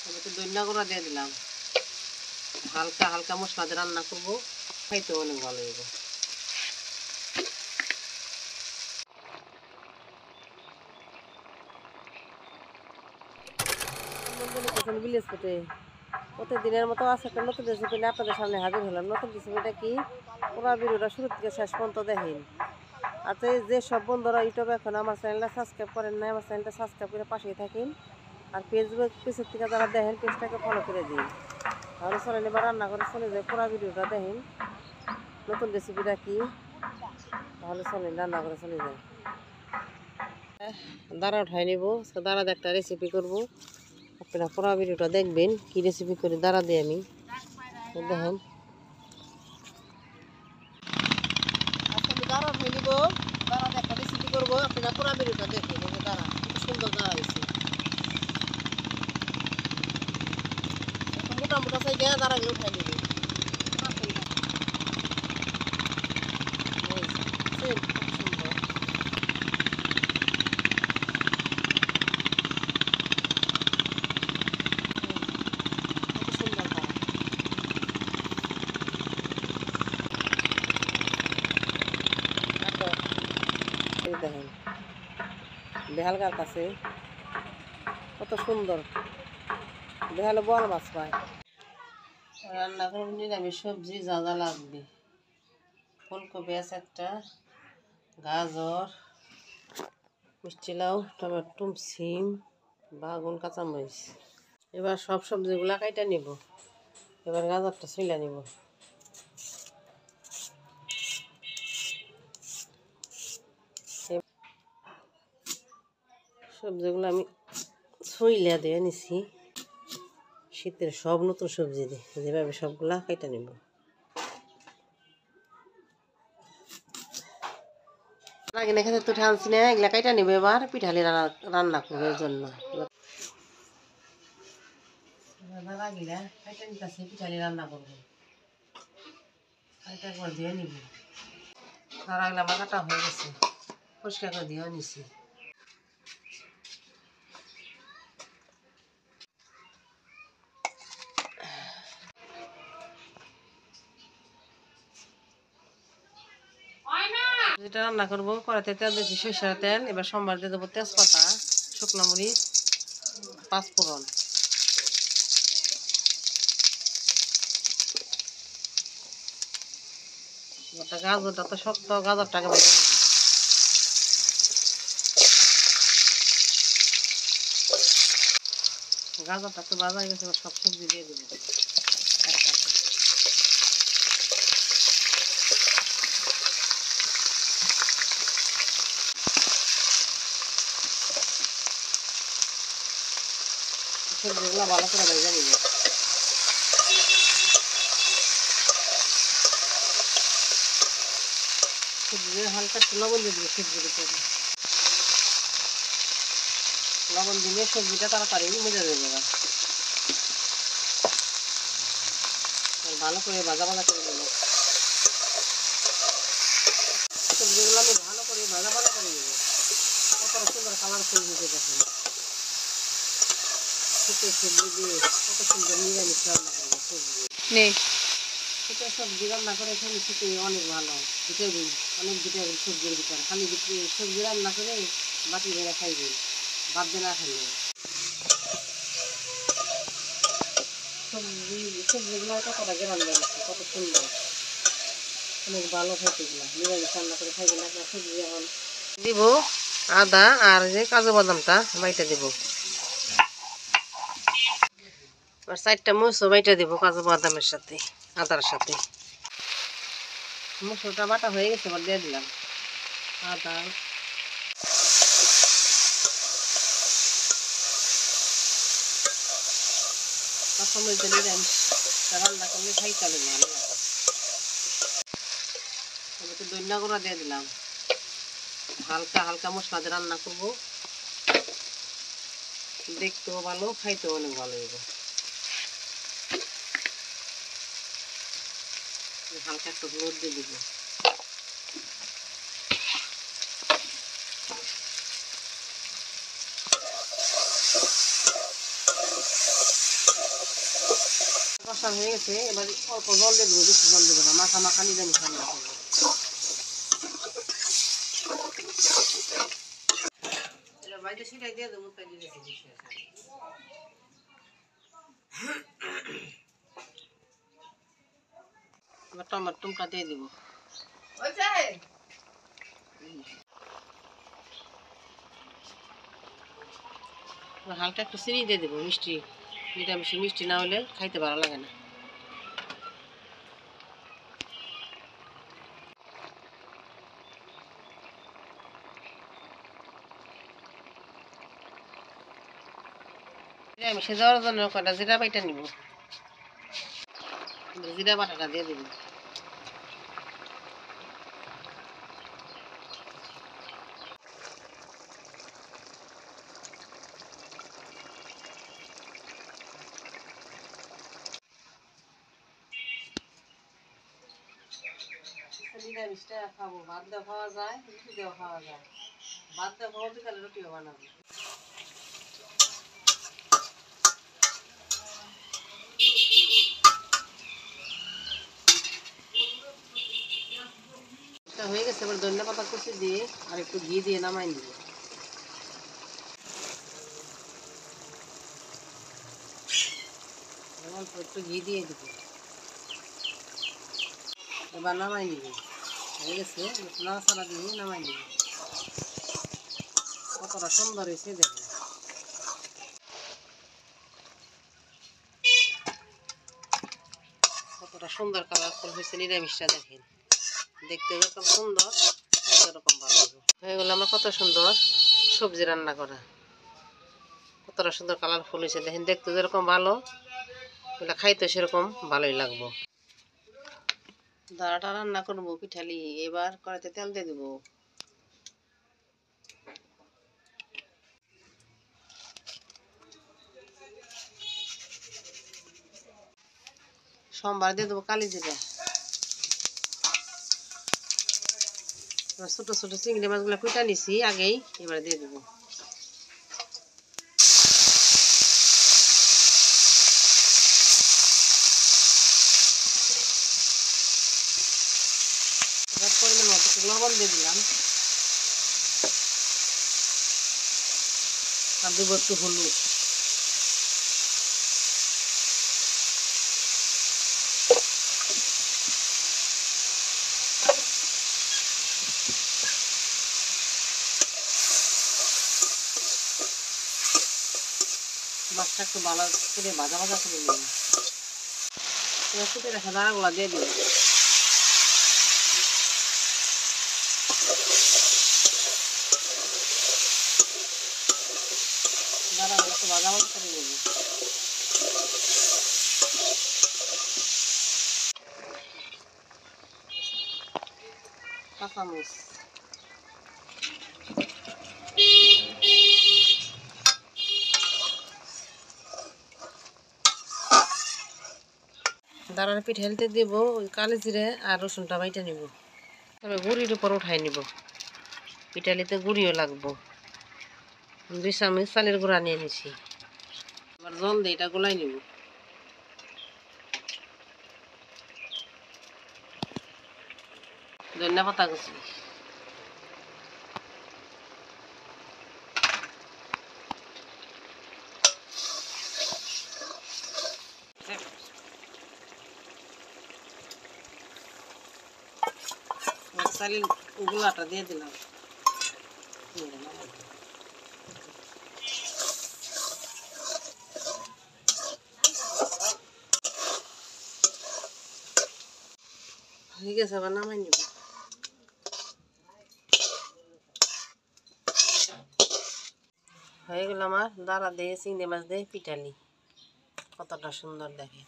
একটু ধনিয়া গুঁড়া দিয়ে দিলাম। হালকা হালকা মশলা দিয়ে রান্না করবো, খাইতে অনেক ভালো লাগবে। প্রতিদিনের মতো আছে একটা নতুন রেসিপি নিয়ে আপনাদের সামনে হাজির হলাম। নতুন রেসিপিটা কি, পুরো ভিডিওটা শুরু থেকে শেষ পর্যন্ত দেখেন। আচ্ছা, যে সব বন্ধুরা ইউটিউবে এখন আমার চ্যানেলটা সাবস্ক্রাইব করেন না, আমার চ্যানেলটা সাবস্ক্রাইব করে পাশেই থাকেন। আর ফেসবুক পেজের থেকে যারা দেখেন পেজটাকে ফলো করে দিন। তাহলে চলেন এবার রান্না করে চলে যায়, পুরো ভিডিওটা দেখেন নতুন রেসিপিটা কি। তাহলে চলেন রান্না করে চলে যায়। দাঁড়া উঠাই নিব, দাঁড়াতে একটা রেসিপি করব। আপনারা পুরো ভিডিওটা দেখবেন কি রেসিপি করি দাঁড়া দিয়ে আমি দেখেন। আজকে আমি দাঁড়া উঠাই নিব, দাঁড়াতে একটা রেসিপি করবো। আপনারা পুরো ভিডিওটা দেখবেন। দাঁড়া খুব সুন্দর দাঁড়া হয়েছে, মোটা মোটা সাইজে দাঁড়াগুলো উঠাই নিব। দেখেন বেহালকার কাছে কত সুন্দর, বেহালে বড় মাছ পায়। রান্না করব নিরামিষ সবজি, যা যা লাগবে ফুলকপি আছে একটা, গাজর, মিষ্টি লাউ, টমেটো, সিম, বাগুন, কাঁচামরিচ। এবার সব সবজিগুলা কাইটা নিব। এবার গাজরটা ছুইলা নিব। সবজিগুলো আমি ছুইলা দিয়ে নিছি। শীতের সব নতুন সবজি দিয়ে যেভাবে সবগুলা কাইটা নিব। আগে না খেতে তো ঠানছি না, এগুলা কাইটা নিব। এবার পিঠালি রান্না করবো এর জন্য। দাঁড়াগিলা কাইটা নিতেছি, পিঠালি রান্না করবো। কাইটা একবার দিয়ে নিব। দাঁড়াগিলা আমার কাটা হয়ে গেছে, পরিষ্কার করে দিয়েও নিছি। যেটা রান্না করবো কড়াইতে তেল দিয়েছি, সরিষার তেল। এবার সোমবার দিয়ে দেবো তেজপাতা, শুকনো মরিচ, পাঁচফোড়ন। গাজরটা তো শক্ত, গাজরটাকে ভেজে নেব। গাজরটা তো ভাজা হয়ে গেছে, এবার সব সবজি দিয়ে দেবো একসাথে। সবজিগুলো ভালো করে ভেজে নিব। সবজি হালকা একটু লবণ দিয়ে দেবো সবজির উপরে। লবণ দিলে সবজিটা তাড়াতাড়ি মজে যাবে। ভালো করে ভাজা ভাজা করে দেবো। সবজিগুলো আমি ভালো করে ভাজা ভাজা করে দেবো। কতটা সুন্দর কালার সবজি দেখেন। শীতের সবজি দিয়ে কত সুন্দর নিরামিষ রান্না করবো সবজি। শীতের সবজি রান্না করে খালি শীতে অনেক ভালো, ভিটামিন, অনেক ভিটামিন সবজির ভিতরে। খালি সবজি রান্না করে বাটি ভেড়া খাইবে, বাদ দিয়ে না খাইবে। সবজিগুলো কতটা গ্রাম লাগছে, কত সুন্দর, অনেক ভালো খাইতে গুলা। নিরামিষ রান্না করে খাইবে না সবজি। এখন দিব আদা আর যে কাজু বাদামটা বাইটা দিব। আর 4টা মরিচও বাইটা দিব কাজু বাদামের সাথে, আদার সাথে। মসুরটা বাটা হয়ে গেছে, এবার দিয়ে দিলাম আদা, কাঁচামরিচ দিলাম। রান্না করলে খাইতে ভালো লাগে। একটু ধনিয়া গুঁড়া দিয়ে দিলাম। হালকা হালকা মশলা দিয়ে রান্না করবো, দেখতেও ভালো, খাইতেও অনেক ভালো হবে। হালকা একটু হলুদ দিয়ে দিব। কষা হয়ে গেছে, এবার অল্প জল দিয়ে দেবো, বেশি জল দেবো না, মাখা মাখা নিরামিষ রান্না করবো। বাইরে সেটাই দিয়ে দেবো, তাই দিয়ে দিয়েছি। এবার টমেটোটা দিয়ে দিব। হালকা একটু চিনি দিয়ে দেবো, মিষ্টি, নিরামিষ মিষ্টি না হলে খাইতে ভালো লাগে না। নিরামিষে দেওয়ার জন্য কটা জিরা বাটা নিব, জিরা বাটাটা দিয়ে দেবো। নিরামিষটা খাবো, ভাত দেওয়া খাওয়া যায়, রুটি দেওয়া খাওয়া যায়। ভাত দেওয়া খাওয়া বিকালে রুটিও বানাবো। হয়ে গেছে, এবার ধনিয়া পাতা কুচি দিয়ে আর একটু ঘি দিয়ে নামাই দিব। অল্প একটু ঘি দিয়ে দিব, এবার নামাই নিব। হয়ে গেছে, নাড়াচাড়া দিয়ে নামাই নিব। কতটা সুন্দর হয়েছে দেখুন। কতটা সুন্দর কালারফুল হয়েছে নিরামিষটা দেখেন, দেখতে যেরকম সুন্দর সেরকম ভালো হবে। হয়ে গেল আমার কত সুন্দর সবজি রান্না করা, কতটা সুন্দর কালারফুল হয়েছে দেখেন, দেখতে যেরকম ভালো খাইতে সেরকম ভালোই লাগবো। দাঁড়াটা রান্না করবো পিঠালি, এবার কড়াইতে তেল দিয়ে দেবো। সোমবার দিয়ে দেবো কালি জিরা। ছোট ছোট চিংড়ি মাছগুলো কুইটা নিছি আগেই, এবার দিয়ে দেবো। এবার পরিমাণ মতো একটু লবণ দিয়ে দিলাম, আর দেবো একটু হলুদ। মাছটা একটু ভালো করে ভাজা ভাজা করে নিলাম। এবার ফুটে রাখা দানাগুলো দিয়ে দিলাম। দানাগুলো একটু ভাজা ভাজা করে নেব। কাঁচামরিচ, দাঁড়ার পিঠ হেলতে দিব, ওই কালি জিরে আর রসুনটা বাইটা নিব। তবে গুড়ির উপর উঠাই নিব, পিঠালিতে গুড়িও লাগবো। 2 চামচ চালের গুঁড়া নিয়ে নিছি, এবার জল দিয়ে এটা গোলাই নিব। ধনিয়া পাতা কুচি, চালের গুঁড়াটা দিয়ে দিলাম। হয়ে গেছে, আবার নামাই নিব। হয়ে গেল আমার দাঁড়া দিয়ে চিংড়ি মাছ দিয়ে পিঠালি, কতটা সুন্দর দেখে।